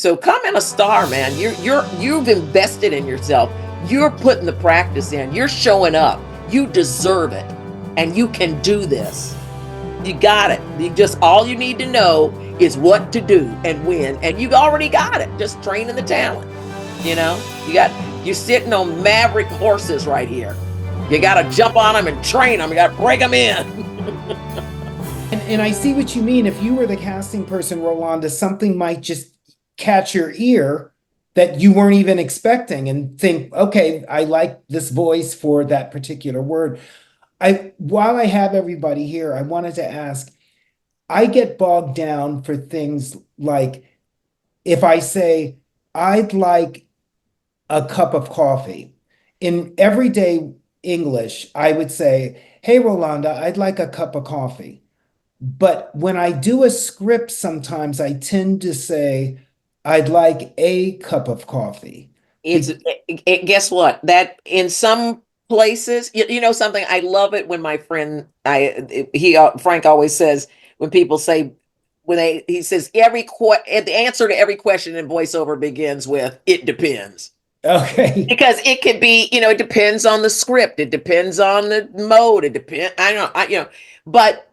So come in a star, man. You've invested in yourself. You're putting the practice in. You're showing up. You deserve it. And you can do this. You got it. You just all you need to know is what to do and when. And you've already got it. Just training the talent. You know? You're sitting on maverick horses right here. You gotta jump on them and train them. You gotta break them in. And I see what you mean. If you were the casting person, Rolonda, something might just catch your ear that you weren't even expecting and think, okay, I like this voice for that particular word. While I have everybody here, I wanted to ask, I get bogged down for things like if I say, I'd like a cup of coffee. In everyday English, I would say, hey, Rolonda, I'd like a cup of coffee. But when I do a script, sometimes I tend to say, I'd like a cup of coffee. It's guess what? That in some places, you know something. I love it when my friend, Frank always says when people say he says the answer to every question in voiceover begins with it depends. Okay. Because it could be, it depends on the script, it depends on the mode, it depends. But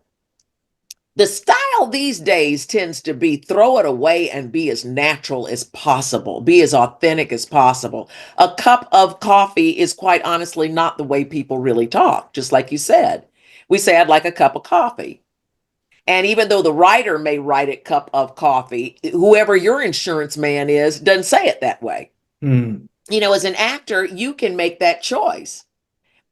the style these days tends to be throw it away and be as natural as possible, be as authentic as possible. A cup of coffee is quite honestly not the way people really talk, just like you said. We say, I'd like a cup of coffee. And even though the writer may write it cup of coffee, whoever your insurance man is doesn't say it that way. As an actor, you can make that choice.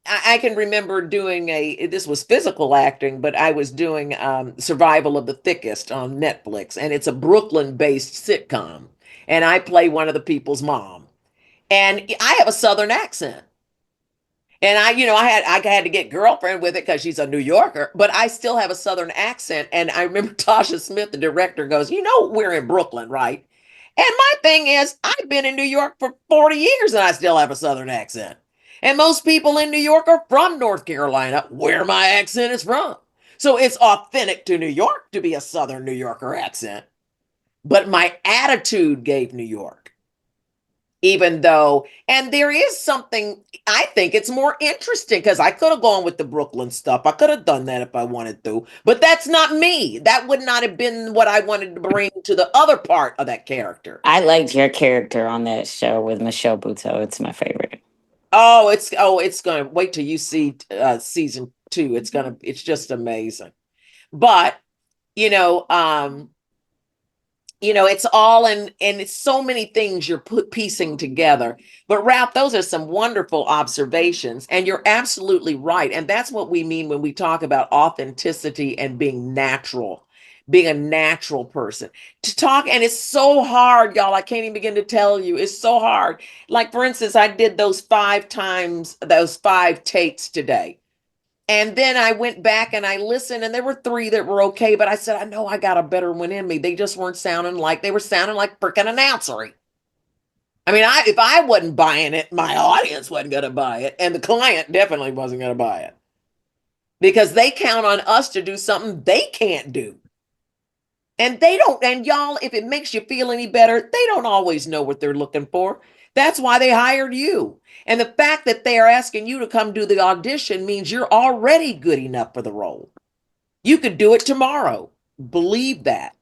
I can remember doing this was physical acting, but I was doing Survival of the Thickest on Netflix, and it's a Brooklyn-based sitcom. And I play one of the people's mom. And I have a Southern accent. And I had to get girlfriend with it because she's a New Yorker, but I still have a Southern accent. And I remember Tasha Smith, the director, goes, we're in Brooklyn, right? And my thing is, I've been in New York for 40 years and I still have a Southern accent. And most people in New York are from North Carolina, where my accent is from. So it's authentic to New York to be a Southern New Yorker accent. But my attitude gave New York. Even though, and there is something, I think it's more interesting because I could have gone with the Brooklyn stuff. I could have done that if I wanted to, but that's not me. That would not have been what I wanted to bring to the other part of that character. I liked your character on that show with Michelle Buteau. It's my favorite. It's gonna wait till you see season 2. It's just amazing. But you know, um, it's all and it's so many things you're piecing together. But Ralph, those are some wonderful observations, and you're absolutely right. And that's what we mean when we talk about authenticity and being natural. Being a natural person to talk. And it's so hard, y'all. I can't even begin to tell you. It's so hard. Like, for instance, I did those 5 takes today. And then I went back and I listened, and there were 3 that were okay. But I said, I know I got a better one in me. They just weren't sounding like they were sounding like freaking announcery. I mean, if I wasn't buying it, my audience wasn't going to buy it. And the client definitely wasn't going to buy it because they count on us to do something they can't do. And they don't, and y'all, if it makes you feel any better, they don't always know what they're looking for. That's why they hired you. And the fact that they are asking you to come do the audition means you're already good enough for the role. You could do it tomorrow. Believe that.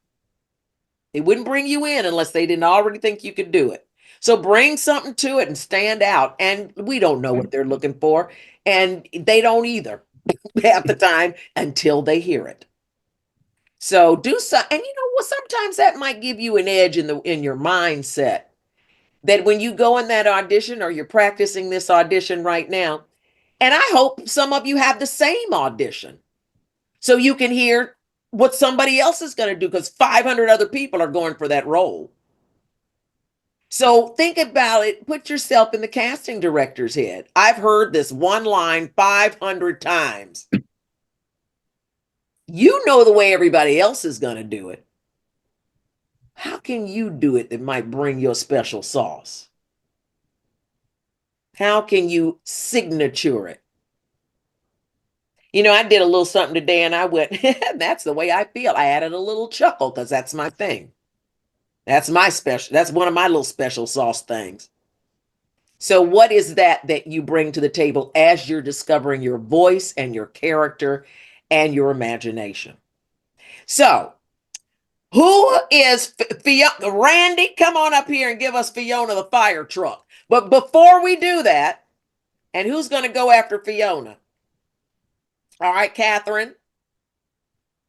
They wouldn't bring you in unless they didn't already think you could do it. So bring something to it and stand out. And we don't know what they're looking for. And they don't either half the time until they hear it. So do so, and sometimes that might give you an edge in your mindset that when you go in that audition or you're practicing this audition right now, and I hope some of you have the same audition so you can hear what somebody else is going to do because 500 other people are going for that role. So think about it. Put yourself in the casting director's head. I've heard this one line 500 times. You know the way everybody else is going to do it. How can you do it that might bring your special sauce? How can you signature it? I did a little something today and I went, that's the way I feel. I added a little chuckle because that's my thing. That's my special. That's one of my little special sauce things. So, what is that you bring to the table as you're discovering your voice and your character and your imagination? So, who is Fiona? Randy, come on up here and give us Fiona the fire truck. But before we do that, and who's going to go after Fiona? All right, Catherine,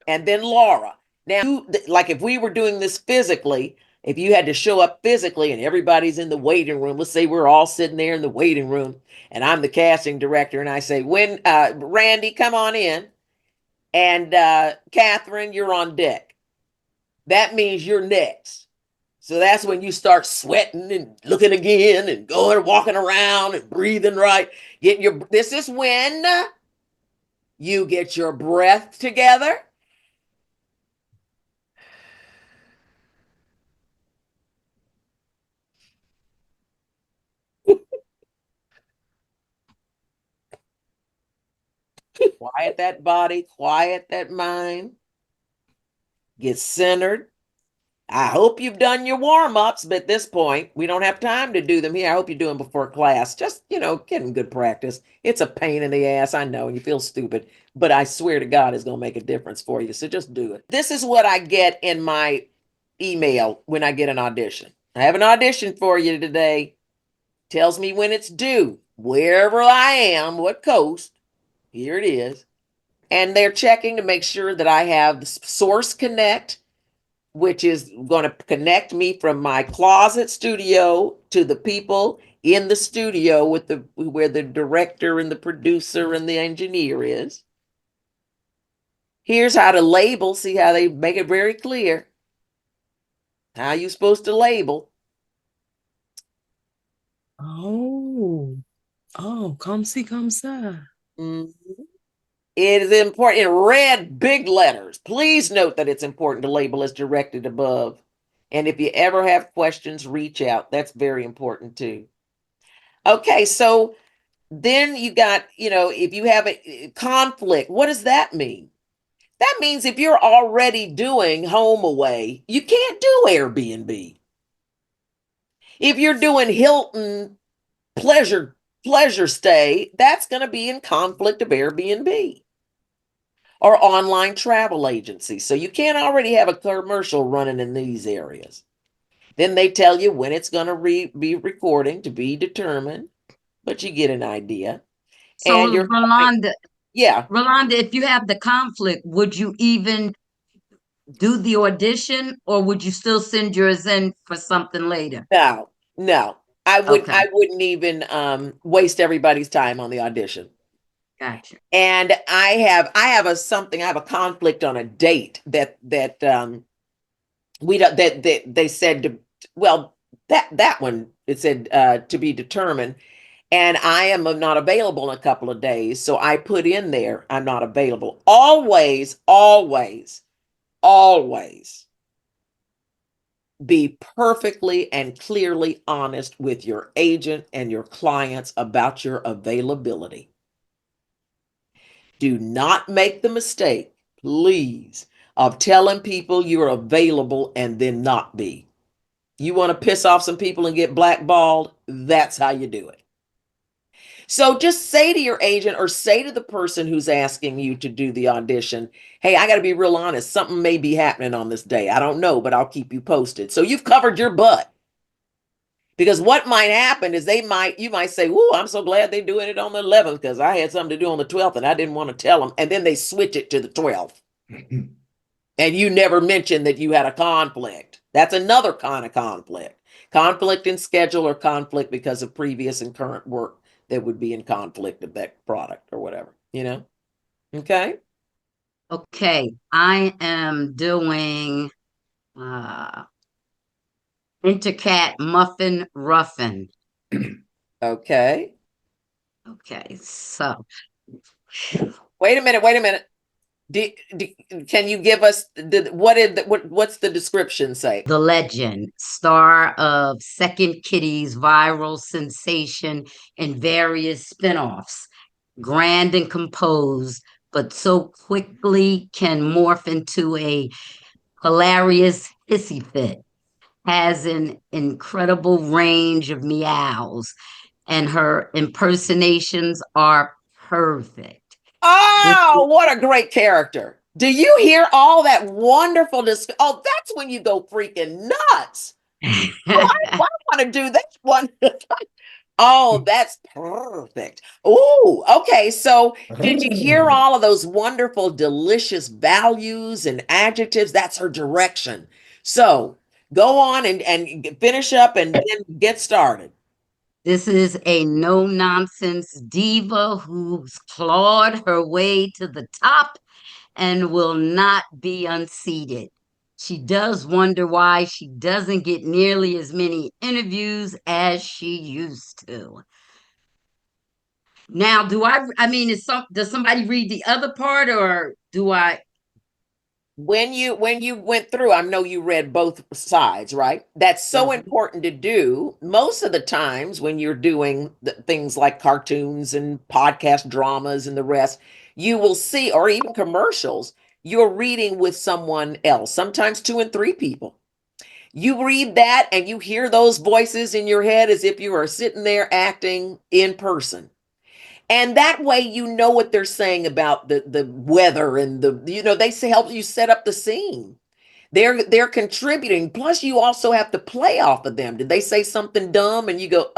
and then Laura. Now, like if we were doing this physically, if you had to show up physically and everybody's in the waiting room, let's say we're all sitting there in the waiting room and I'm the casting director and I say, when Randy, come on in, and Catherine, you're on deck. That means you're next. So that's when you start sweating and looking again and going, walking around and breathing right. This is when you get your breath together. Quiet that body, quiet that mind, get centered. I hope you've done your warm-ups, but at this point, we don't have time to do them here. I hope you do them before class. Just, getting good practice. It's a pain in the ass, I know, and you feel stupid, but I swear to God it's going to make a difference for you. So just do it. This is what I get in my email when I get an audition. I have an audition for you today. Tells me when it's due, wherever I am, what coast. Here it is. And they're checking to make sure that I have the Source Connect, which is going to connect me from my closet studio to the people in the studio where the director and the producer and the engineer is. Here's how to label. See how they make it very clear how you're supposed to label. Oh, come see, come ça. Mhm. It is important in red, big letters. Please note that it's important to label as directed above. And if you ever have questions, reach out. That's very important too. Okay, so then you got, if you have a conflict, what does that mean? That means if you're already doing home away, you can't do Airbnb. If you're doing Hilton pleasure stay, that's going to be in conflict of Airbnb or online travel agencies. So you can't already have a commercial running in these areas. Then they tell you when it's going to be recording to be determined, but you get an idea. So And you're Rolonda, yeah. Rolonda, if you have the conflict, would you even do the audition or would you still send yours in for something later? No, no. Okay, I wouldn't even waste everybody's time on the audition. gotcha. And I have a conflict on a date that we don't that they said to, well, that one it said to be determined, and I am not available in a couple of days, so I put in there I'm not available. Always, always, always be perfectly and clearly honest with your agent and your clients about your availability. Do not make the mistake, please, of telling people you're available and then not be. You want to piss off some people and get blackballed? That's how you do it. So just say to your agent or say to the person who's asking you to do the audition, hey, I got to be real honest. Something may be happening on this day. I don't know, but I'll keep you posted. So you've covered your butt. Because what might happen is you might say, "Ooh, I'm so glad they're doing it on the 11th because I had something to do on the 12th and I didn't want to tell them." And then they switch it to the 12th. And you never mentioned that you had a conflict. That's another kind of conflict. Conflict in schedule or conflict because of previous and current work that would be in conflict of that product or whatever, Okay? Okay, I am doing Intercat Muffin Ruffin. Okay. Okay, so Wait a minute. Can you give us what's the description say? the legend, star of Second Kitty's viral sensation and various spinoffs, grand and composed, but so quickly can morph into a hilarious hissy fit. has an incredible range of meows, and her impersonations are perfect. This Oh, what a great character. Do you hear all that wonderful oh, that's when you go freaking nuts. I want to do that one. Oh, that's perfect. Oh, okay. So, did you hear all of those wonderful, delicious values and adjectives? That's her direction. So, go on and finish up and then get started. This is a no nonsense diva who's clawed her way to the top and will not be unseated. She does wonder why she doesn't get nearly as many interviews as she used to. Now, I mean, does somebody read the other part, or do I? When you went through, I know you read both sides, right? That's so important to do. Most of the times when you're doing things like cartoons and podcast dramas and the rest, you will see, or even commercials, you're reading with someone else, sometimes two and three people. You read that and you hear those voices in your head as if you are sitting there acting in person. And that way you know what they're saying about the weather and they say help you set up the scene. They're contributing. Plus you also have to play off of them. Did they say something dumb and you go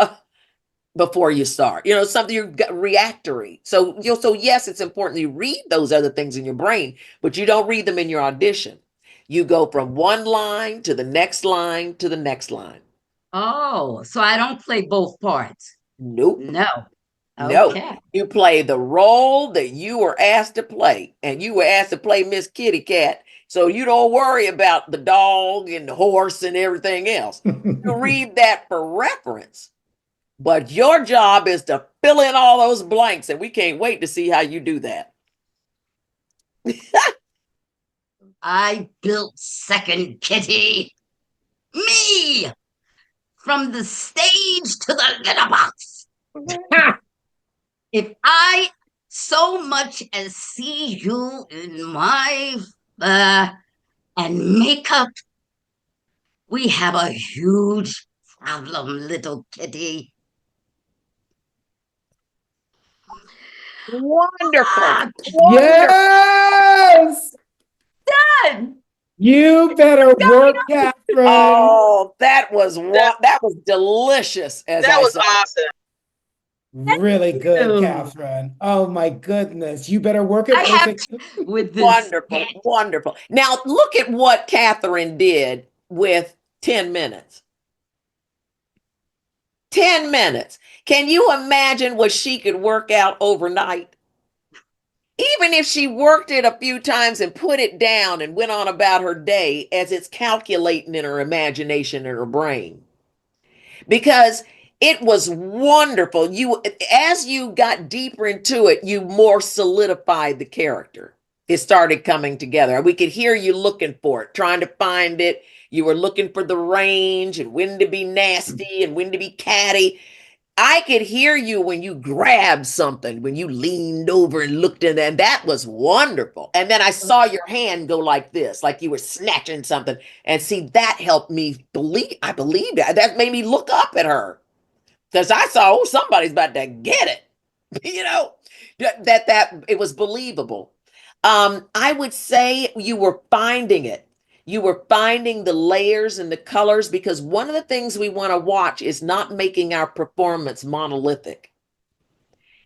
before you start? Something you're reactory. So yes, it's important you read those other things in your brain, but you don't read them in your audition. You go from one line to the next line to the next line. Oh, so I don't play both parts. Nope. No. No, Okay. you play the role that you were asked to play, and you were asked to play Miss Kitty Cat. So you don't worry about the dog and the horse and everything else. You read that for reference, but your job is to fill in all those blanks, and we can't wait to see how you do that. I built Second Kitty. Me! From the stage to the litter box. If I so much as see you in my and makeup, we have a huge problem, little kitty. Wonderful. Ah, Wonderful. Yes! done. You better work, Catherine. Oh, that was delicious, as That I was say. awesome. Really good, you. Catherine. Oh my goodness. You better work it I with have it. with this. Wonderful, wonderful. Now look at what Catherine did with 10 minutes. 10 minutes. Can you imagine what she could work out overnight? Even if she worked it a few times and put it down and went on about her day as it's calculating in her imagination and her brain. Because it was wonderful. As you got deeper into it, you more solidified the character. It started coming together. We could hear you looking for it, trying to find it. You were looking for the range and when to be nasty and when to be catty. I could hear you when you grabbed something, when you leaned over and looked in there, and that was wonderful. And then I saw your hand go like this, like you were snatching something. And see, that helped me I believed that. That made me look up at her because I saw, oh, somebody's about to get it. You know, that it was believable. I would say you were finding it. You were finding the layers and the colors because one of the things we want to watch is not making our performance monolithic.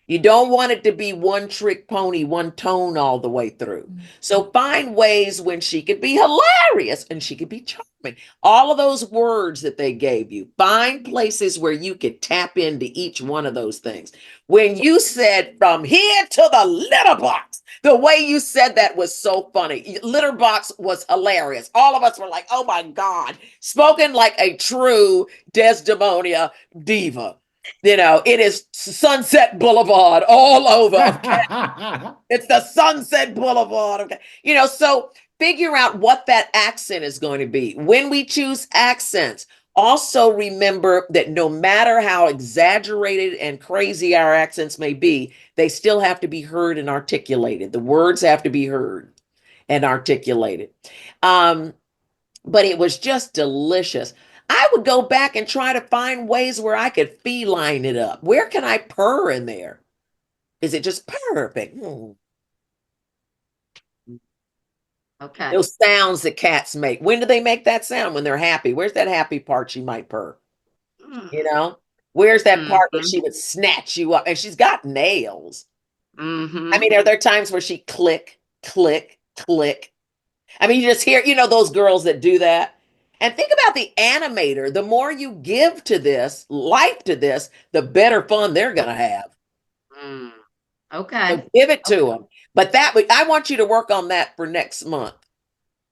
You don't want it to be one trick pony, one tone all the way through. So find ways when she could be hilarious and she could be charming. All of those words that they gave you, find places where you could tap into each one of those things. When you said from here to the litter box, the way you said that was so funny. Litter box was hilarious. All of us were like, oh my God, spoken like a true Desdemonia diva. It is Sunset Boulevard all over. Okay? It's the Sunset Boulevard. Okay. So figure out what that accent is going to be. When we choose accents, also remember that no matter how exaggerated and crazy our accents may be, they still have to be heard and articulated. The words have to be heard and articulated. But it was just delicious. I would go back and try to find ways where I could feline it up. Where can I purr in there? Is it just perfect? Okay. Those sounds that cats make. When do they make that sound? When they're happy. Where's that happy part she might purr? You know? Where's that part that Mm-hmm. she would snatch you up? And she's got nails. Mm-hmm. I mean, are there times where she click, click, click? I mean, you just hear, those girls that do that. And think about the animator. The more you give to this, life to this, the better fun they're going to have. Mm. So Okay. give it to them. But I want you to work on that for next month.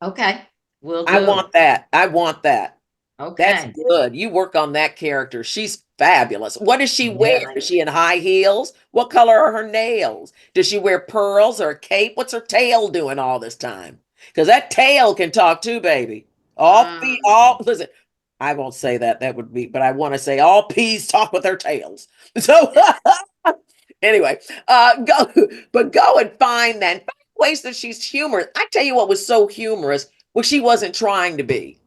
Okay. Will I do. want that. I want that. That's Okay. good. You work on that character. She's fabulous. What does she wear? Yes. Is she in high heels? What color are her nails? Does she wear pearls or a cape? What's her tail doing all this time? Because that tail can talk too, baby. Mm. Listen, I won't say that. That would be, but I want to say all peas talk with their tails. So anyway, go and find that. Find ways that she's humorous. I tell you what was so humorous was she wasn't trying to be.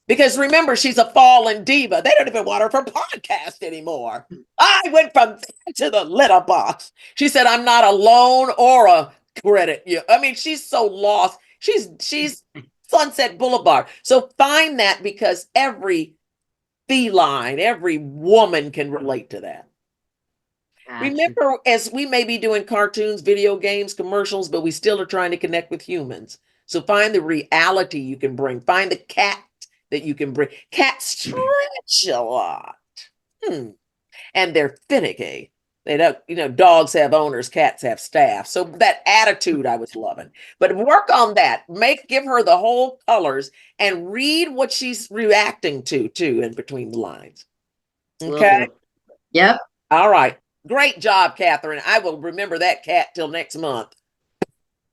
Because remember, she's a fallen diva. They don't even want her for podcast anymore. I went from that to the litter box. She said, I'm not a loan or a credit. I mean, she's so lost. She's Sunset Boulevard. So find that because every feline, every woman can relate to that. Gotcha. Remember, as we may be doing cartoons, video games, commercials, but we still are trying to connect with humans. So find the reality you can bring. Find the cat that you can bring. Cats stretch a lot. And they're finicky. They don't, dogs have owners, cats have staff. So that attitude I was loving. But work on that. Give her the whole colors and read what she's reacting to, too, in between the lines. Will Okay. do. Yep. All right. Great job, Catherine. I will remember that cat till next month.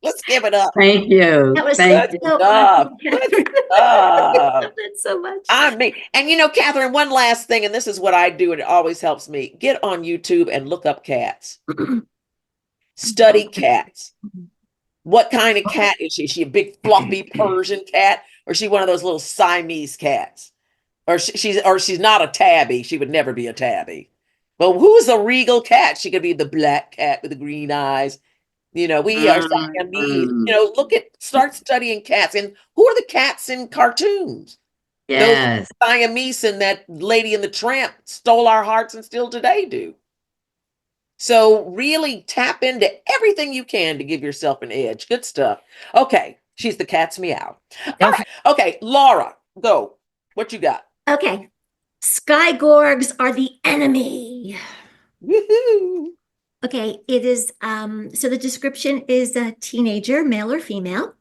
Let's give it up. Thank you. That was Thank Good you. so stuff. awesome, Good Catherine. stuff. Love that so much. I mean, and Catherine, one last thing, and this is what I do, and it always helps me. Get on YouTube and look up cats. Study cats. What kind of cat is she? Is she a big fluffy Persian cat, or is she one of those little Siamese cats? Or she's not a tabby. She would never be a tabby. But who's a regal cat? She could be the black cat with the green eyes. We are Siamese. Mm. Start studying cats. And who are the cats in cartoons? Those Yes. Siamese and that Lady and the Tramp stole our hearts and still today do. So really tap into everything you can to give yourself an edge. Good stuff. Okay. She's the cat's meow. All right. Okay. Laura, go. What you got? Okay. Sky Gorgs are the enemy. Woohoo. Okay, it is so the description is a teenager, male or female.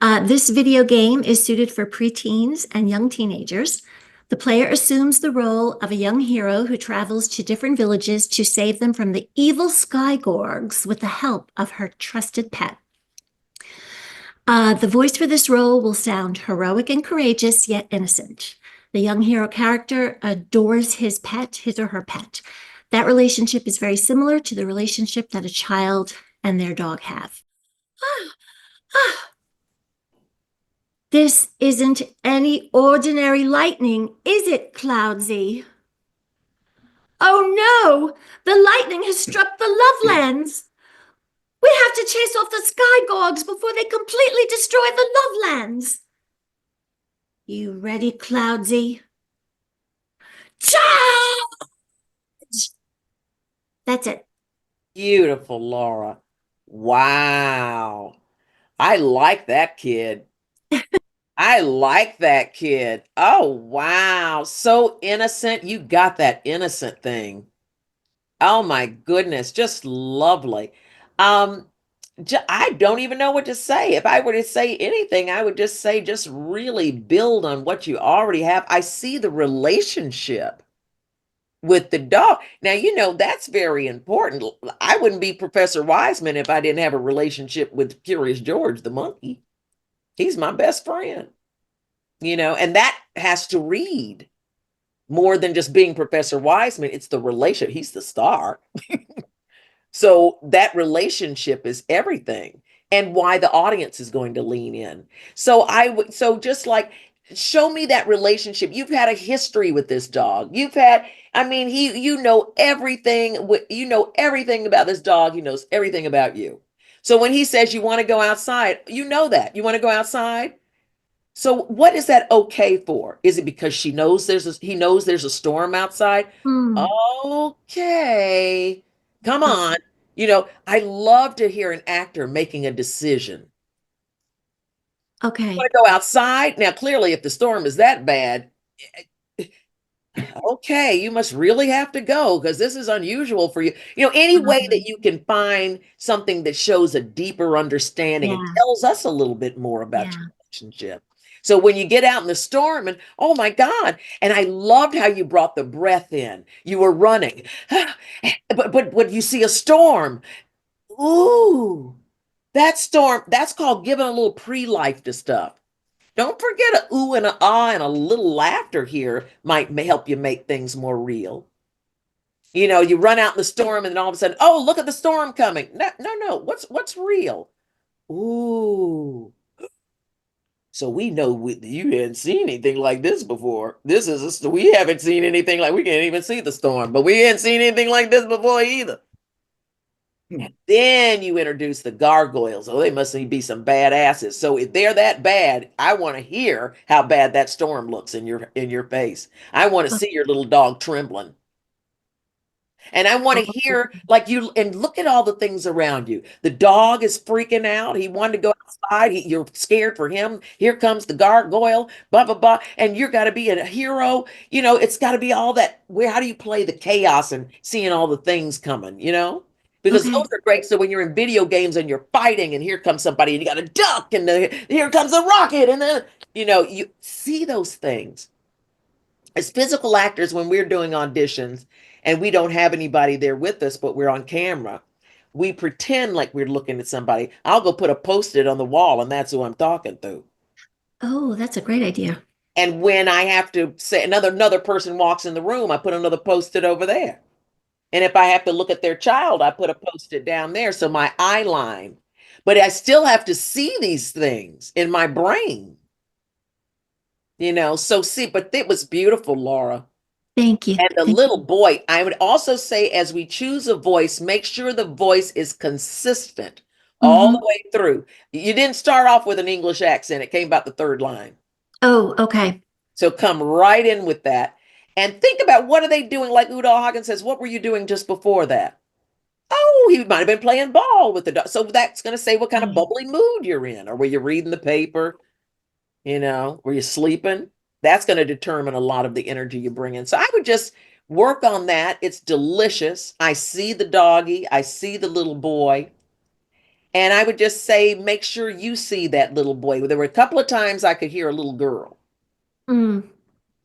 This video game is suited for preteens and young teenagers. The player assumes the role of a young hero who travels to different villages to save them from the evil Sky Gorgs with the help of her trusted pet. The voice for this role will sound heroic and courageous, yet innocent. The young hero character adores his or her pet. That relationship is very similar to the relationship that a child and their dog have. This isn't any ordinary lightning, is it, Cloudsy? Oh no! The lightning has struck the Lovelands! We have to chase off the Sky Gorgs before they completely destroy the Lovelands! You ready, Cloudsy? Charge! That's it. Beautiful, Laura. Wow. I like that kid. I like that kid. Oh, wow. So innocent. You got that innocent thing. Oh my goodness, just lovely. Um, I don't even know what to say. If I were to say anything, I would just say just really build on what you already have. I see the relationship with the dog. Now, that's very important. I wouldn't be Professor Wiseman if I didn't have a relationship with Curious George the monkey. He's my best friend, and that has to read more than just being Professor Wiseman. It's the relationship. He's the star. So that relationship is everything and why the audience is going to lean in. So just like show me that relationship. You've had a history with this dog. You've had, I mean, you know everything. You know everything about this dog. He knows everything about you. So when he says you want to go outside, you know that you want to go outside. So what is that okay for? Is it because he knows there's a storm outside? Hmm. Okay, come on. I love to hear an actor making a decision. Okay. Want to go outside? Now, clearly, if the storm is that bad, okay, you must really have to go because this is unusual for you. Any way that you can find something that shows a deeper understanding and Yeah. tells us a little bit more about Yeah. your relationship. So when you get out in the storm and oh my God, and I loved how you brought the breath in. You were running, but when you see a storm, ooh, that storm, that's called giving a little pre-life to stuff. Don't forget a ooh and a ah and a little laughter here might help you make things more real. You run out in the storm and then all of a sudden, oh, look at the storm coming. No, no, no. What's real? Ooh. So we know you hadn't seen anything like this before. We haven't seen anything like we can't even see the storm, but we hadn't seen anything like this before either. And then you introduce the gargoyles. Oh, they must be some badasses. So if they're that bad, I want to hear how bad that storm looks in your face. I want to see your little dog trembling. And I want to hear like you and look at all the things around you. The dog is freaking out. He wanted to go outside. You're scared for him. Here comes the gargoyle, blah, blah, blah. And you're got to be a hero. It's got to be all that. How do you play the chaos and seeing all the things coming, Because Okay. those are great. So when you're in video games and you're fighting and here comes somebody and you got to duck and here comes a rocket and then, you see those things. As physical actors, when we're doing auditions and we don't have anybody there with us, but we're on camera, we pretend like we're looking at somebody. I'll go put a post-it on the wall and that's who I'm talking to. Oh, that's a great idea. And when I have to say another person walks in the room, I put another post-it over there. And if I have to look at their child, I put a post-it down there. So my eye line, but I still have to see these things in my brain, so see, but it was beautiful, Laura. Thank you. And the Thank little boy, I would also say, as we choose a voice, make sure the voice is consistent all the way through. You didn't start off with an English accent. It came about the third line. Oh, okay. So come right in with that. And think about what are they doing? Like Udo Hagen says, what were you doing just before that? Oh, he might have been playing ball with the dog. So that's going to say what kind of bubbly mood you're in. Or were you reading the paper? Were you sleeping? That's going to determine a lot of the energy you bring in. So I would just work on that. It's delicious. I see the doggy, I see the little boy. And I would just say, make sure you see that little boy. There were a couple of times I could hear a little girl. Mm.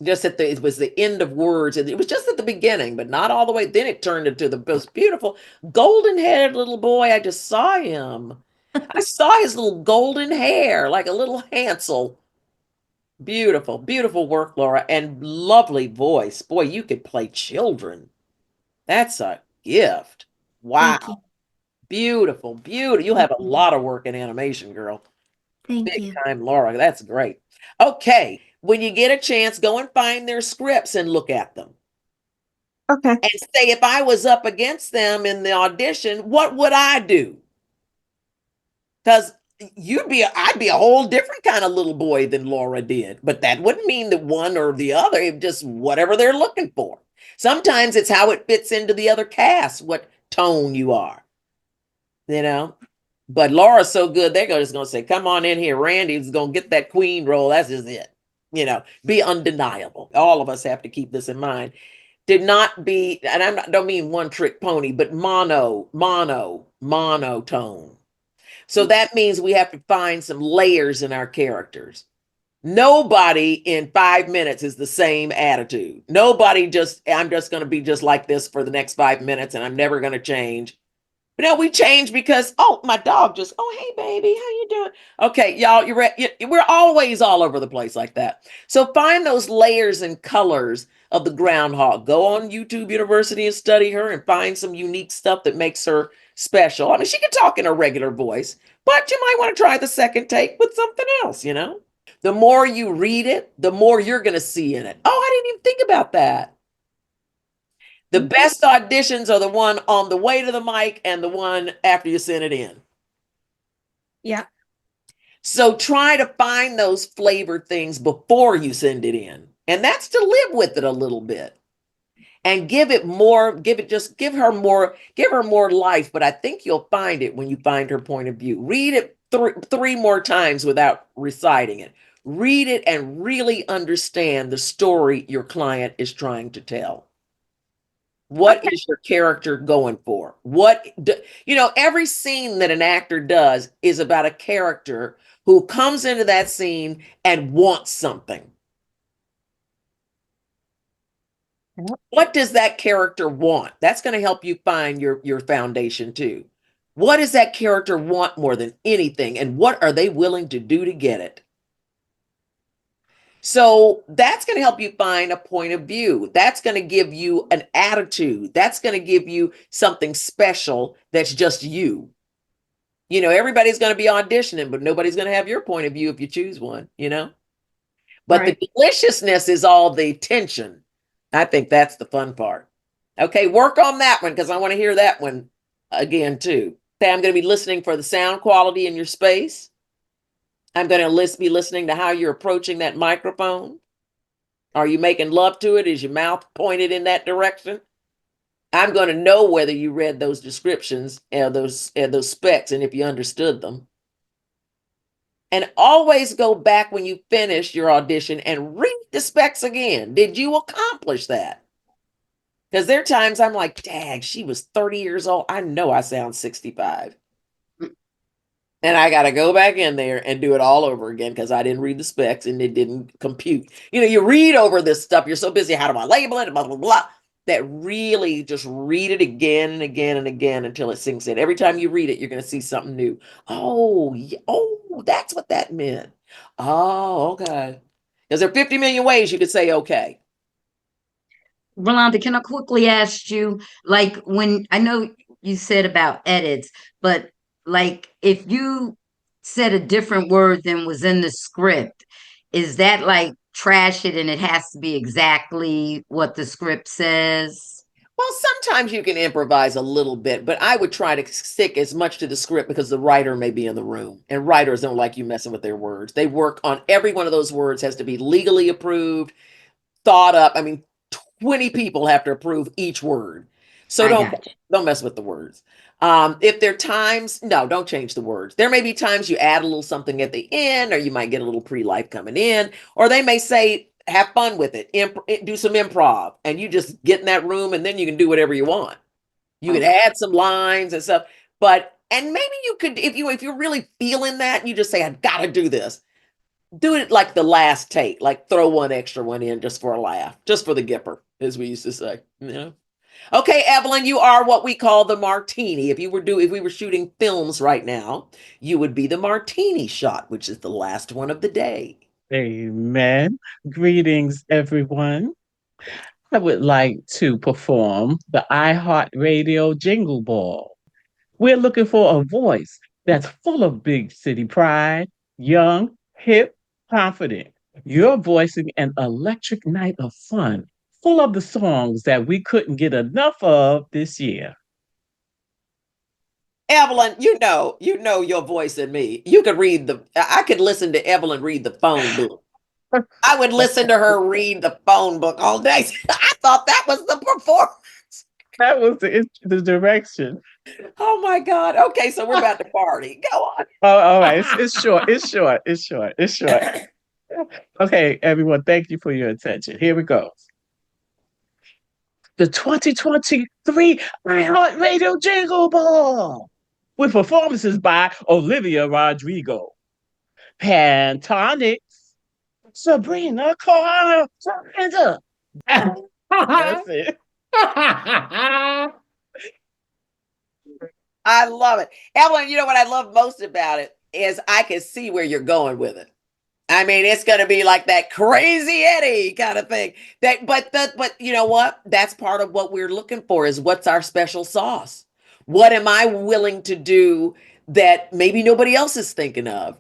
Just it was the end of words. And it was just at the beginning, but not all the way. Then it turned into the most beautiful golden-haired little boy. I just saw him. I saw his little golden hair, like a little Hansel. Beautiful, beautiful work, Laura, and lovely voice. Boy, you could play children. That's a gift. Wow. Thank you. Beautiful, beautiful. You'll have a lot of work in animation, girl. Thank Big you. time, Laura. That's great. Okay. When you get a chance, go and find their scripts and look at them. Okay. And say, if I was up against them in the audition, what would I do? Because I'd be a whole different kind of little boy than Laura did. But that wouldn't mean that one or the other, it just whatever they're looking for. Sometimes it's how it fits into the other cast, what tone you are, you know. But Laura's so good, they're just gonna say, come on in here. Randy's gonna get that queen role. That's just it. Be undeniable. All of us have to keep this in mind. Did not be, and don't mean one trick pony, but monotone. So that means we have to find some layers in our characters. Nobody in 5 minutes is the same attitude. I'm just going to be just like this for the next 5 minutes and I'm never going to change. But no, we change because, my dog just, hey, baby, how you doing? Okay, y'all, we're always all over the place like that. So find those layers and colors of the groundhog. Go on YouTube University and study her and find some unique stuff that makes her special. I mean, she can talk in a regular voice, but you might want to try the second take with something else, The more you read it, the more you're going to see in it. Oh, I didn't even think about that. The best auditions are the one on the way to the mic and the one after you send it in. Yeah. So try to find those flavored things before you send it in. And that's to live with it a little bit. And give her more life. But I think you'll find it when you find her point of view. Read it three more times without reciting it. Read it and really understand the story your client is trying to tell. What is your character going for? Every scene that an actor does is about a character who comes into that scene and wants something. What does that character want? That's going to help you find your foundation too. What does that character want more than anything? And what are they willing to do to get it? So that's going to help you find a point of view. That's going to give you an attitude. That's going to give you something special that's just you. Everybody's going to be auditioning, but nobody's going to have your point of view if you choose one, But Right. the deliciousness is all the tension. I think that's the fun part. Okay, work on that one because I want to hear that one again too. Okay, I'm going to be listening for the sound quality in your space. I'm going to be listening to how you're approaching that microphone. Are you making love to it? Is your mouth pointed in that direction? I'm going to know whether you read those descriptions and those specs and if you understood them. And always go back when you finish your audition and read the specs again. Did you accomplish that? Because there are times I'm like, dang, she was 30 years old. I know I sound 65. And I got to go back in there and do it all over again because I didn't read the specs and it didn't compute. You read over this stuff. You're so busy. How do I label it? Blah, blah, blah. That really just read it again and again and again until it sinks in. Every time you read it, you're going to see something new. Oh, that's what that meant. Oh, okay. Because there are 50 million ways you could say okay. Rolonda, can I quickly ask you, like, when I know you said about edits, but like if you said a different word than was in the script, is that like trash it and it has to be exactly what the script says? Well, sometimes you can improvise a little bit, but I would try to stick as much to the script because the writer may be in the room and writers don't like you messing with their words. They work on every one of those words has to be legally approved, thought up. I mean, 20 people have to approve each word. So I got you. don't mess with the words. If there are times, no, don't change the words. There may be times you add a little something at the end, or you might get a little pre-life coming in, or they may say, have fun with it, do some improv, and you just get in that room and then you can do whatever you want. You can add some lines and stuff, and maybe you could, if you're really feeling that, you just say, I gotta do this. Do it like the last take, like throw one extra one in just for a laugh, just for the gipper, as we used to say. Okay, Evelyn, you are what we call the martini. If we were shooting films right now, you would be the martini shot, which is the last one of the day. Amen. Greetings, everyone. I would like to perform the iHeartRadio Jingle Ball. We're looking for a voice that's full of big city pride, young, hip, confident. You're voicing an electric night of fun, full of the songs that we couldn't get enough of this year. Evelyn, you know your voice and me. I could listen to Evelyn read the phone book. I would listen to her read the phone book all day. I thought that was the performance. That was the direction. Oh my God. Okay, so we're about to party. Go on. Oh, all right. It's short. It's short. It's short. It's short. Okay, everyone, thank you for your attention. Here we go. The 2023 iHeartRadio Jingle Ball with performances by Olivia Rodrigo, Pantonics, Sabrina Carter. That's it. I love it. Evelyn, you know what I love most about it is I can see where you're going with it. I mean, it's going to be like that crazy Eddie kind of thing. But you know what? That's part of what we're looking for is what's our special sauce? What am I willing to do that maybe nobody else is thinking of?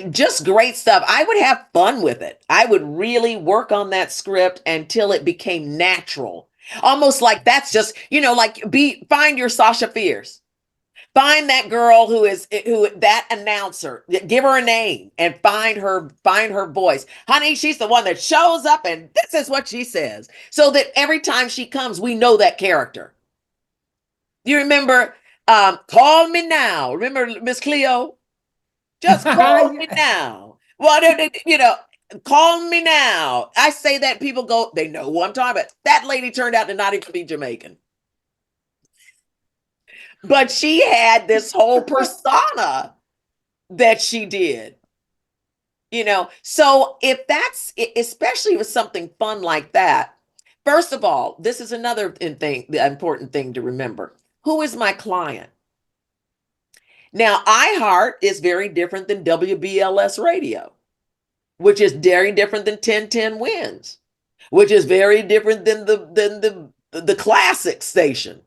Just great stuff. I would have fun with it. I would really work on that script until it became natural. Almost like that's just, like find your Sasha Fierce. Find that girl who that announcer. Give her a name and find her voice. Honey, she's the one that shows up and this is what she says. So that every time she comes, we know that character. You remember Call Me Now. Remember Miss Cleo? Just call me now. Well, call me now. I say that people go, they know who I'm talking about. That lady turned out to not even be Jamaican. But she had this whole persona that she did. So if that's, especially with something fun like that, first of all, this is another thing, the important thing to remember. Who is my client? Now, iHeart is very different than WBLS radio, which is very different than 1010 Wins, which is very different than the classic station.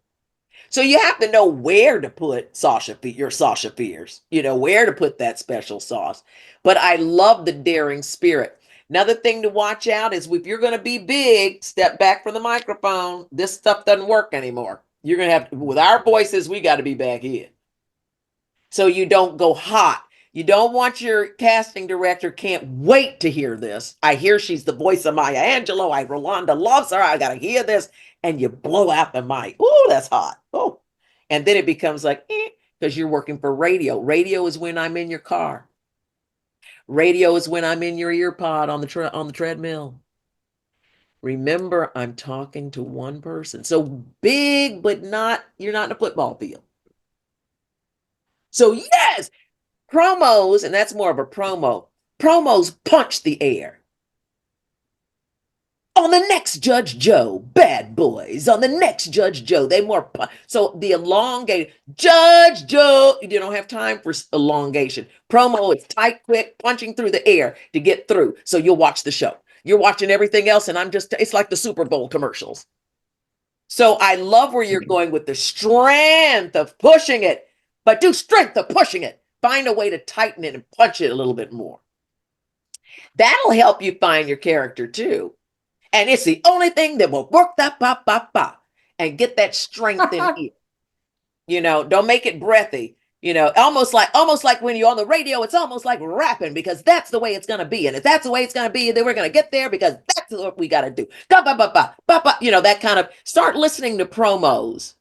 So you have to know where to put your Sasha Fierce, where to put that special sauce. But I love the daring spirit. Another thing to watch out is if you're going to be big, step back from the microphone. This stuff doesn't work anymore. You're going to have, with our voices, we got to be back here. So you don't go hot. You don't want your casting director can't wait to hear this. I hear she's the voice of Maya Angelou. Rolonda loves her. I got to hear this. And you blow out the mic. Oh, that's hot. Oh. And then it becomes like, because you're working for radio. Radio is when I'm in your car. Radio is when I'm in your ear pod on the treadmill. Remember, I'm talking to one person. So big, but you're not in a football field. So yes, promos, and that's more of a promo. Promos punch the air. On the next Judge Joe, bad boys. On the next Judge Joe, they more so the elongated Judge Joe. You don't have time for elongation. Promo is tight, quick, punching through the air to get through. So you'll watch the show. You're watching everything else, and it's like the Super Bowl commercials. So I love where you're going with the strength of pushing it, but do strength of pushing it. Find a way to tighten it and punch it a little bit more. That'll help you find your character too. And it's the only thing that will work that pop, pop, pop and get that strength in here. Don't make it breathy. Almost like when you're on the radio, it's almost like rapping because that's the way it's going to be. And if that's the way it's going to be, then we're going to get there because that's what we got to do. That kind of start listening to promos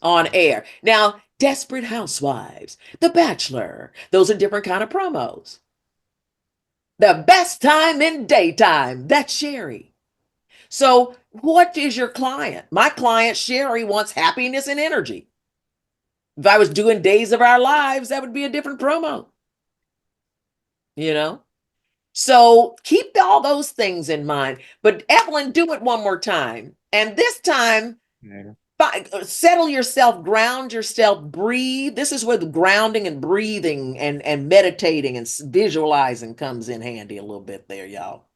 on air. Now, Desperate Housewives, The Bachelor, those are different kind of promos. The best time in daytime, that's Sherry. So what is your client? My client, Sherry, wants happiness and energy. If I was doing Days of Our Lives, that would be a different promo. So keep all those things in mind. But Evelyn, do it one more time. And this time, settle yourself, ground yourself, breathe. This is where the grounding and breathing and meditating and visualizing comes in handy a little bit there, y'all.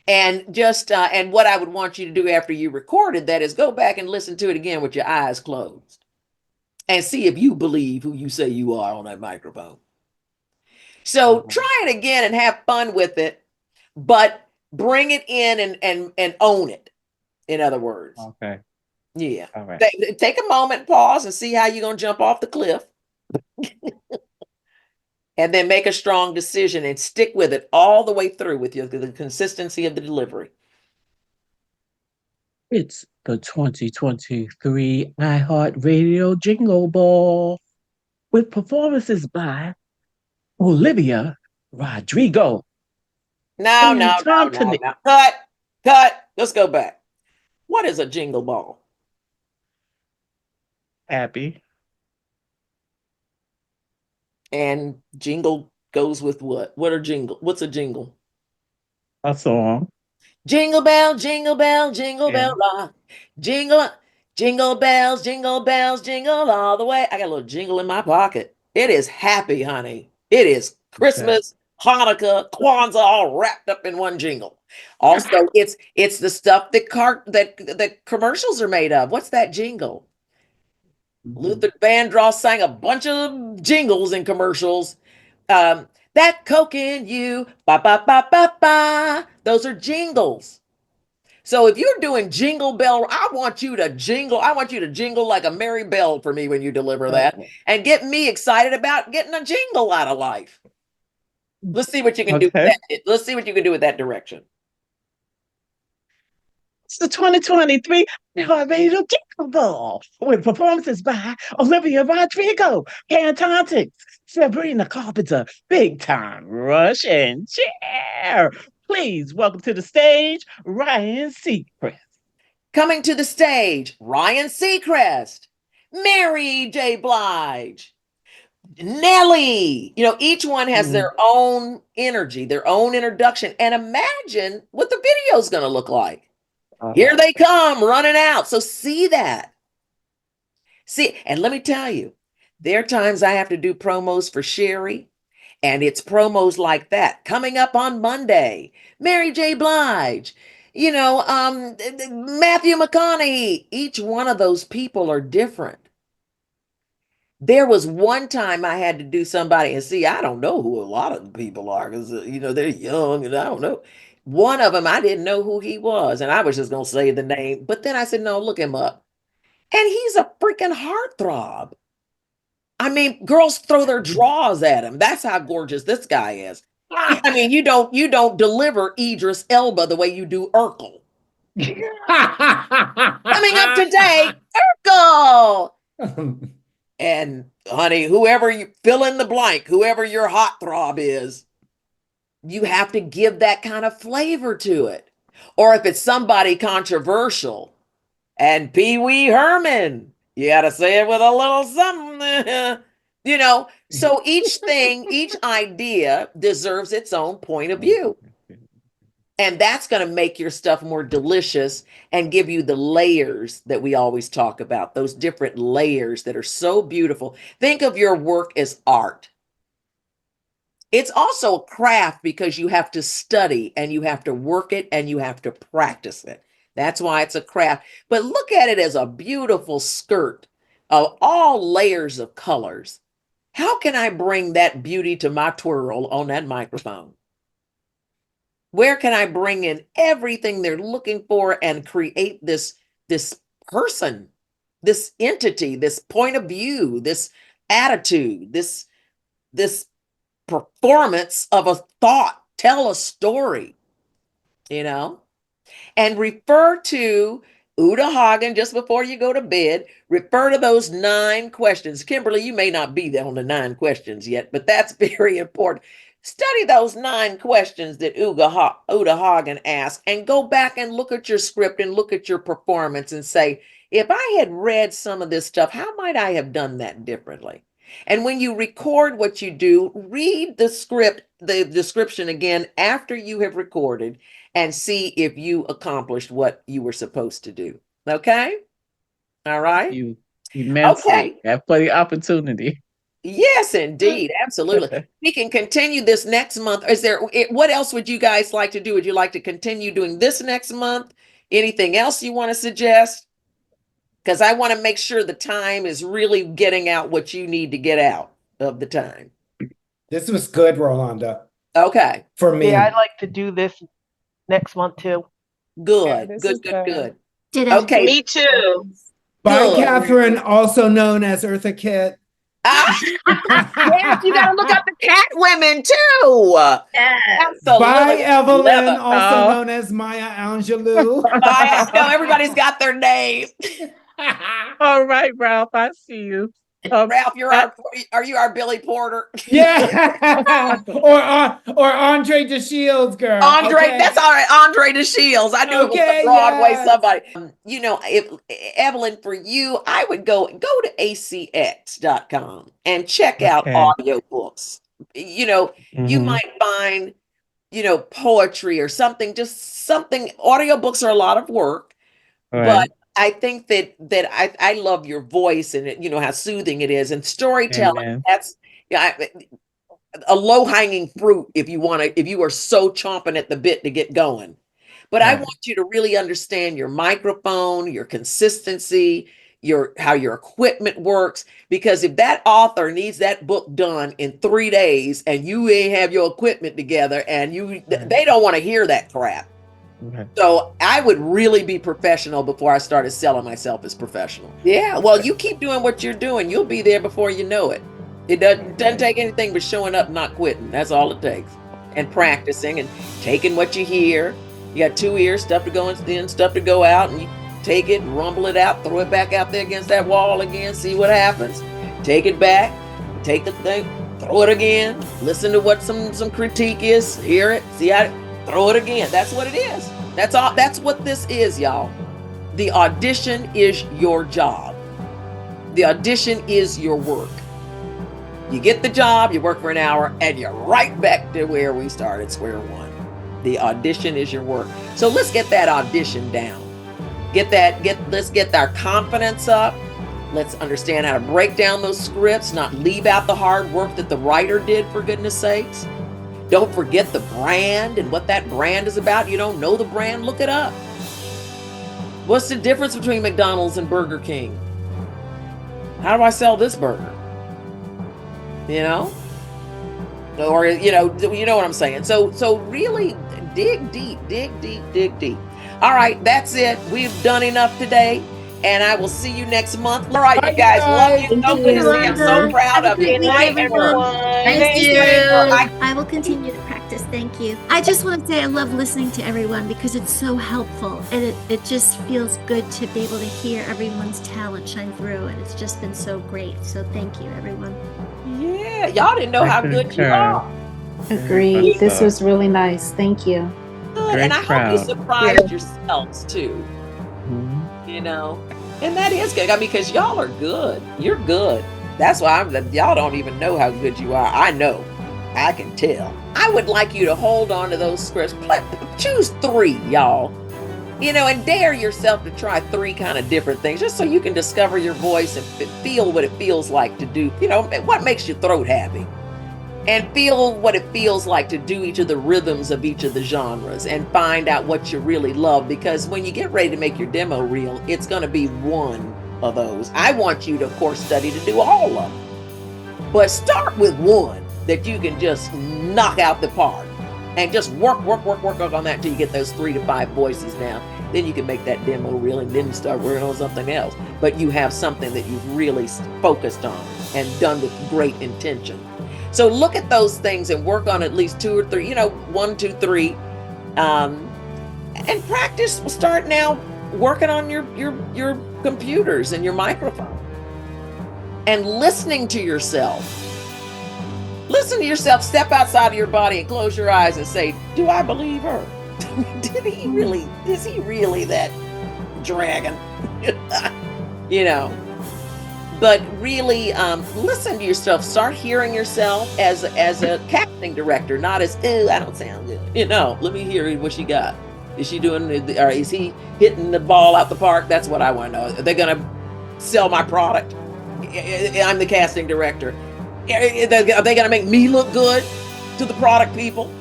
And just and what I would want you to do after you recorded that is go back and listen to it again with your eyes closed and see if you believe who you say you are on that microphone. So try it again and have fun with it, but bring it in and own it. In other words. Okay. Yeah. All right. Take a moment, pause, and see how you're going to jump off the cliff. And then make a strong decision and stick with it all the way through with the consistency of the delivery. It's the 2023 iHeartRadio Jingle Ball with performances by Olivia Rodrigo. No. Cut. Let's go back. What is a jingle ball? Happy. And jingle goes with what? What's a jingle? A song. Jingle bell, jingle bell, jingle bell rock. Jingle bells, jingle all the way. I got a little jingle in my pocket. It is happy, honey. It is Christmas, Hanukkah, Kwanzaa, all wrapped up in one jingle. Also, it's the stuff that commercials are made of. What's that jingle? Luther Vandross sang a bunch of jingles in commercials. That Coke in you, ba ba ba ba ba. Those are jingles. So if you're doing jingle bell, I want you to jingle. I want you to jingle like a merry bell for me when you deliver that, and get me excited about getting a jingle out of life. Let's see what you can do with Okay. that. Let's see what you can do with that direction. It's the 2023 iHeart Radio Jingle Ball with performances by Olivia Rodrigo, Pantonics, Sabrina Carpenter, Big Time Rush, and Chair. Please welcome to the stage Ryan Seacrest. Coming to the stage, Ryan Seacrest, Mary J. Blige, Nelly. You know, each one has their own energy, their own introduction, and imagine what the video is going to look like. Here they come running out. So see that. See, and let me tell you, there are times I have to do promos for Sherry, and it's promos like that coming up on Monday. Mary J. Blige, Matthew McConaughey. Each one of those people are different. There was one time I had to do somebody, and see, I don't know who a lot of people are because, they're young and I don't know. One of them, I didn't know who he was, and I was just going to say the name. But then I said, no, look him up. And he's a freaking heartthrob. I mean, girls throw their drawers at him. That's how gorgeous this guy is. I mean, you don't deliver Idris Elba the way you do Urkel. Coming up today, Urkel. And honey, whoever you fill in the blank, whoever your heartthrob is, you have to give that kind of flavor to it. Or if it's somebody controversial, and Pee Wee Herman, you got to say it with a little something, So each thing, each idea deserves its own point of view. And that's going to make your stuff more delicious and give you the layers that we always talk about, those different layers that are so beautiful. Think of your work as art. It's also a craft because you have to study and you have to work it and you have to practice it. That's why it's a craft. But look at it as a beautiful skirt of all layers of colors. How can I bring that beauty to my twirl on that microphone? Where can I bring in everything they're looking for and create this person, this entity, this point of view, this attitude, this performance of a thought, tell a story, and refer to Uda Hagen just before you go to bed. Refer to those 9 questions. Kimberly, you may not be there on the 9 questions yet, but that's very important. Study those 9 questions that Uda Hagen asked and go back and look at your script and look at your performance and say, if I had read some of this stuff, how might I have done that differently? And when you record what you do, read the script, the description again after you have recorded and see if you accomplished what you were supposed to do. Okay? All right? You immensely. Okay. Have plenty of opportunity. Yes, indeed. Absolutely. We can continue this next month. What else would you guys like to do? Would you like to continue doing this next month? Anything else you want to suggest? Because I want to make sure the time is really getting out what you need to get out of the time. This was good, Rolonda. Okay. For me. Yeah, I'd like to do this next month too. Good. this Good, is good, good. good. Okay. Me too. Bye, Good. Catherine, also known as Eartha Kitt. Yes, you got to look up the cat women too. Absolutely. Bye, Evelyn, Love it. also known as Maya Angelou. I know everybody's got their name. All right, Ralph, I see you. Ralph, are you our Billy Porter? Yeah. or Andre DeShields, girl. Andre, okay? that's all right. Andre DeShields. I knew it was a Broadway yes. somebody. If Evelyn, for you, I would go to acx.com and check out audiobooks. You might find, poetry or something, just something. Audiobooks are a lot of work, but I think that I love your voice and how soothing it is, and storytelling. Amen. That's a low-hanging fruit if you are so chomping at the bit to get going. But I want you to really understand your microphone, your consistency, how your equipment works. Because if that author needs that book done in 3 days and you ain't have your equipment together and they don't want to hear that crap. Okay. So I would really be professional before I started selling myself as professional. Yeah, well, you keep doing what you're doing. You'll be there before you know it. It doesn't take anything but showing up, not quitting. That's all it takes. And practicing and taking what you hear. You got 2 ears, stuff to go in, stuff to go out, and you take it, rumble it out, throw it back out there against that wall again, see what happens. Take it back, take the thing, throw it again, listen to what some critique is, hear it, see how throw it again. That's what it is. That's all. That's what this is, y'all. The audition is your job. The audition is your work. You get the job, you work for an hour, and you're right back to where we started, square one. The audition is your work. So let's get that audition down. Let's get our confidence up. Let's understand how to break down those scripts, not leave out the hard work that the writer did, for goodness sakes. Don't forget the brand and what that brand is about. You don't know the brand? Look it up. What's the difference between McDonald's and Burger King? How do I sell this burger? You know? Or, you know what I'm saying. So really dig deep. All right, that's it. We've done enough today. And I will see you next month. All right, you guys. Love you. So good to see you. I'm so proud of you. Good night, everyone. Thank you. I will continue to practice. Thank you. I just want to say I love listening to everyone because it's so helpful. And it just feels good to be able to hear everyone's talent shine through. And it's just been so great. So thank you, everyone. Yeah, y'all didn't know how good you are. Agreed. This was really nice. Thank you. Good. And I hope you surprised yourselves too. You know, and that is good. I mean, because y'all are good. You're good. That's why y'all don't even know how good you are. I know. I can tell. I would like you to hold on to those scripts. Choose 3, y'all. You know, and dare yourself to try 3 kind of different things, just so you can discover your voice and feel what it feels like to do. You know, what makes your throat happy. And feel what it feels like to do each of the rhythms of each of the genres and find out what you really love. Because when you get ready to make your demo reel, it's going to be one of those. I want you to, of course, study to do all of them. But start with one that you can just knock out the park. And just work on that until you get those 3 to 5 voices down. Then you can make that demo reel and then start working on something else. But you have something that you've really focused on and done with great intention. So look at those things and work on at least 2 or 3, 1, 2, 3, and practice. Start now working on your computers and your microphone and listening to yourself. Listen to yourself, step outside of your body and close your eyes and say, do I believe her? Is he really that dragon? But really listen to yourself. Start hearing yourself as a casting director, not as, oh, I don't sound good. Let me hear what she got. Is she doing, or is he hitting the ball out the park? That's what I want to know. Are they going to sell my product? I'm the casting director. Are they going to make me look good to the product people?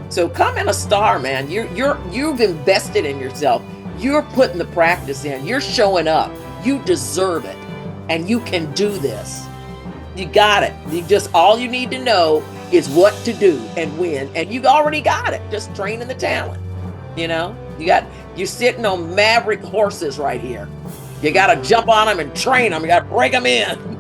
So come in a star, man. You've invested in yourself. You're putting the practice in. You're showing up. You deserve it. And you can do this. You got it. All you need to know is what to do and when. And you've already got it. Just training the talent. You're sitting on maverick horses right here. You got to jump on them and train them. You got to break them in.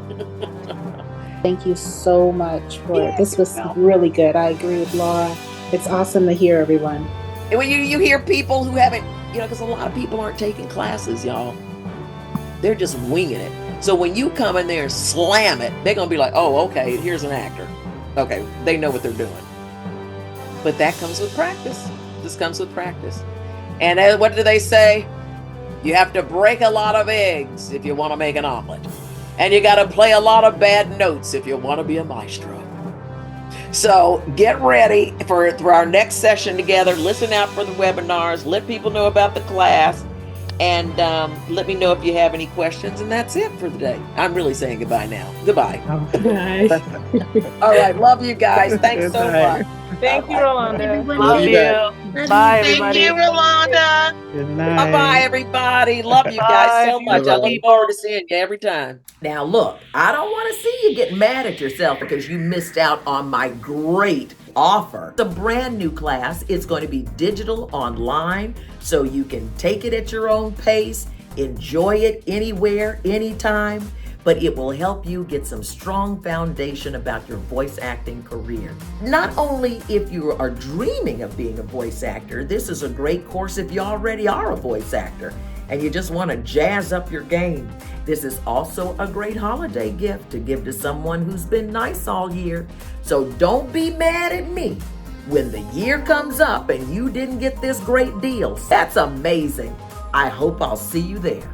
Thank you so much for it. This was really good. I agree with Laura. It's awesome to hear everyone. And when you hear people who haven't, because a lot of people aren't taking classes, y'all. They're just winging it. So when you come in there and slam it, they're going to be like, oh, okay, here's an actor. Okay, they know what they're doing. But that comes with practice. This comes with practice. And what do they say? You have to break a lot of eggs if you want to make an omelet. And you got to play a lot of bad notes if you want to be a maestro. So get ready for our next session together. Listen out for the webinars. Let people know about the class. And let me know if you have any questions. And that's it for the day. I'm really saying goodbye now. Goodbye. Bye. All right. Love you guys. Thanks so Goodbye. much. Thank you, Bye-bye. Rolonda. Everyone, Love thank you. you. Love Bye, you. everybody. Rolonda. Good Bye-bye, night. everybody. Love you guys Bye, so much. I beautiful look people. forward to seeing you every time. Now, look, I don't want to see you get mad at yourself because you missed out on my great offer. The brand new class is going to be digital online, so you can take it at your own pace, enjoy it anywhere, anytime, but it will help you get some strong foundation about your voice acting career. Not only if you are dreaming of being a voice actor, this is a great course if you already are a voice actor and you just want to jazz up your game. This is also a great holiday gift to give to someone who's been nice all year. So don't be mad at me when the year comes up and you didn't get this great deal. That's amazing. I hope I'll see you there.